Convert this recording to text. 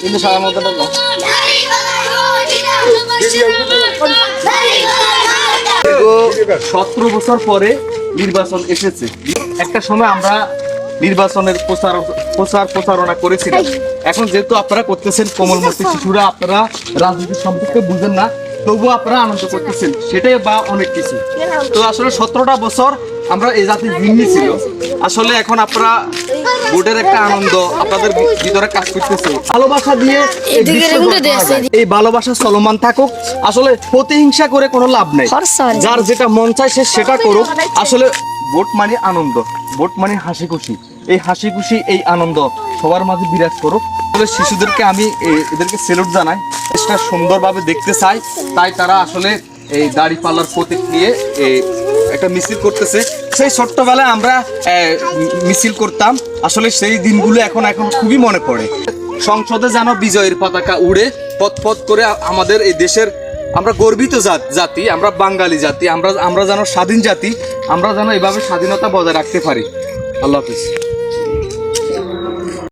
কিন্তু সারা মতো 17 বছর পরে নির্বাচন এসেছে। একটা সময় আমরা নির্বাচনের প্রচারণা করেছিলাম। এখন যেহেতু আপনারা করতেছেন, কোমলমতি শিশুরা, আপনারা রাজনীতি সম্পর্কে বুঝেন না, তবুও আপনারা আনন্দ করতেছেন, সেটাই বা অনেক কিছু। তো আসলে 17টা বছর আমরা এই জাতি জিম্মি ছিল। আসলে এখন আপনারা ভোটের একটা আনন্দ আপনাদের ভিতরে কাজ করতেছে। ভালোবাসা দিয়ে এই ভালোবাসা চলমান থাকুক। আসলে প্রতিহিংসা করে কোনো লাভ নেই। যার যেটা মন চায় সে সেটা করুক। আসলে ভোট মানে আনন্দ, ভোট মানে হাসি খুশি। এই হাসি খুশি, এই আনন্দ সবার মাঝে বিরাজ করুক। আসলে শিশুদেরকে আমি এদেরকে সেলুট জানাই। এটা সুন্দরভাবে দেখতে চাই, তাই তারা আসলে এই দাড়ি পাল্লার প্রতীক নিয়ে একটা মিছিল করতেছে। সেই ছোট্টবেলায় আমরা মিছিল করতাম। আসলে সেই দিনগুলো এখন খুবই মনে পড়ে। সংসদে যেন বিজয়ের পতাকা উড়ে পথ পথ করে আমাদের এই দেশের, আমরা গর্বিত জাতি, আমরা বাঙালি জাতি, আমরা যেন স্বাধীন জাতি, আমরা যেন এভাবে স্বাধীনতা বজায় রাখতে পারি। আল্লাহ হাফেজ।